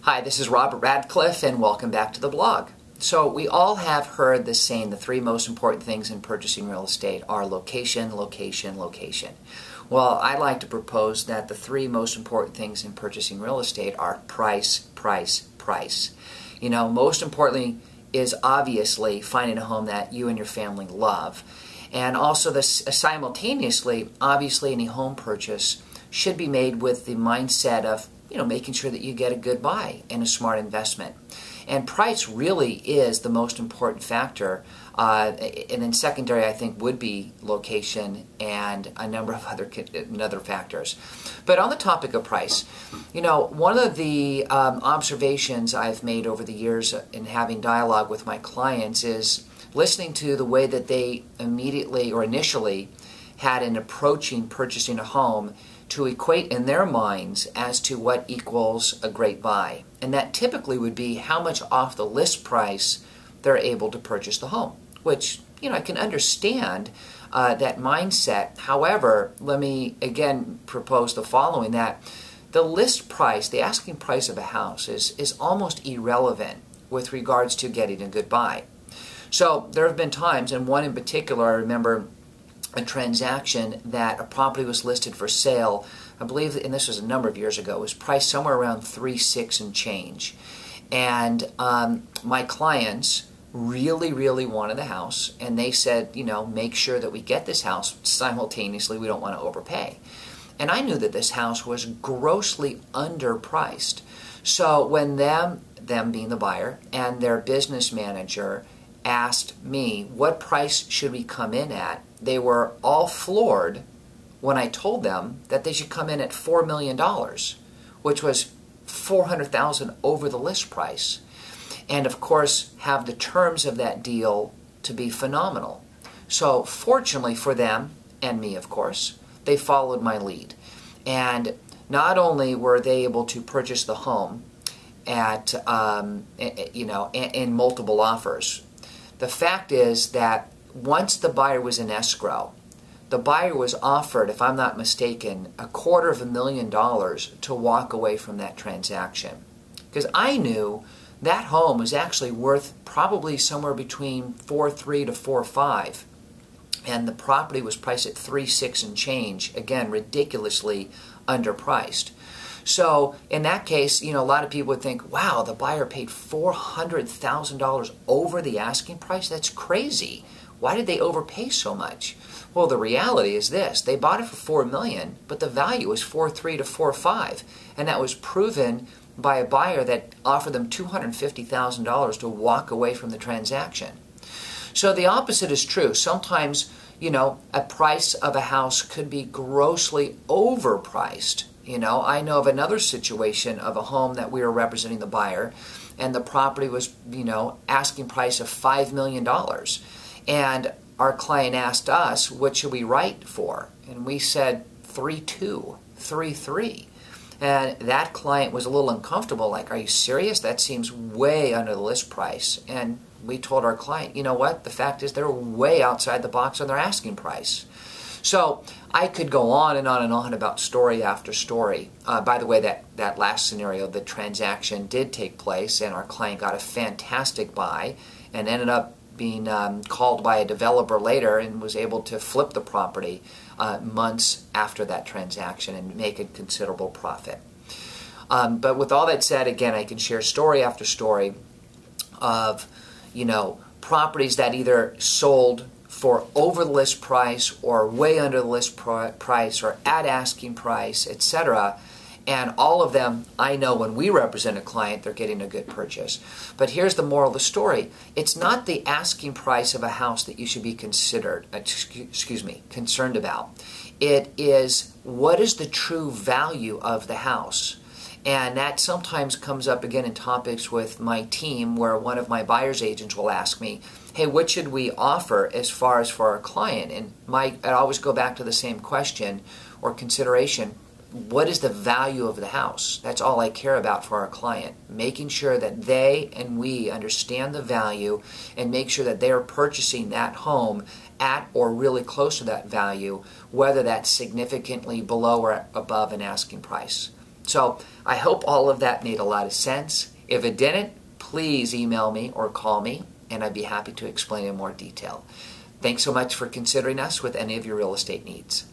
Hi, this is Robert Radcliffe, and welcome back to the blog. So we all have heard this saying, the three most important things in purchasing real estate are location, location, location. Well, I'd like to propose that the three most important things in purchasing real estate are price, price, price. You know, most importantly is obviously finding a home that you and your family love. And also simultaneously, obviously any home purchase should be made with the mindset of making sure that you get a good buy and a smart investment. And price really is the most important factor. And then secondary, I think, would be location and a number of other factors. But on the topic of price, one of the observations I've made over the years in having dialogue with my clients is listening to the way that they immediately or initially had in approaching purchasing a home to equate in their minds as to what equals a great buy. And that typically would be how much off the list price they're able to purchase the home, which, I can understand that mindset. However, let me again propose the following, that the list price, the asking price of a house is almost irrelevant with regards to getting a good buy. So there have been times, and one in particular, I remember a transaction that a property was listed for sale, I believe, and this was a number of years ago, it was priced somewhere around $3.6 and change. And my clients really wanted the house, and they said, make sure that we get this house simultaneously, we don't want to overpay. And I knew that this house was grossly underpriced. So when them being the buyer, and their business manager asked me, what price should we come in at? They were all floored when I told them that they should come in at $4 million, which was $400,000 over the list price. And of course, have the terms of that deal to be phenomenal. So fortunately for them, and me of course, they followed my lead. And not only were they able to purchase the home at, in multiple offers, the fact is that once the buyer was in escrow, the buyer was offered, if I'm not mistaken, $250,000 to walk away from that transaction. Because I knew that home was actually worth probably somewhere between $4.3 to $4.5. And the property was priced at $3.6 and change, again, ridiculously underpriced. So in that case, a lot of people would think, wow, the buyer paid $400,000 over the asking price? That's crazy. Why did they overpay so much? Well, the reality is this. They bought it for $4 million, but the value was $4.3 to $4.5. And that was proven by a buyer that offered them $250,000 to walk away from the transaction. So the opposite is true. Sometimes, a price of a house could be grossly overpriced. I know of another situation of a home that we were representing the buyer, and the property was, asking price of $5 million. And our client asked us, what should we write for? And we said 3.2, 3.3. And that client was a little uncomfortable, like, are you serious? That seems way under the list price. And we told our client, you know what? The fact is they're way outside the box on their asking price. So I could go on and on and on about story after story. By the way, that last scenario, the transaction did take place, and our client got a fantastic buy and ended up being called by a developer later and was able to flip the property months after that transaction and make a considerable profit. But with all that said, again, I can share story after story of, properties that either sold for over the list price or way under the list price or at asking price, etc. And all of them, I know when we represent a client, they're getting a good purchase. But here's the moral of the story. It's not the asking price of a house that you should be concerned about. It is, what is the true value of the house? And that sometimes comes up again in topics with my team, where one of my buyer's agents will ask me, hey, what should we offer as far as for our client? And I always go back to the same question or consideration. What is the value of the house? That's all I care about for our client. Making sure that they and we understand the value and make sure that they are purchasing that home at or really close to that value, whether that's significantly below or above an asking price. So I hope all of that made a lot of sense. If it didn't, please email me or call me, and I'd be happy to explain in more detail. Thanks so much for considering us with any of your real estate needs.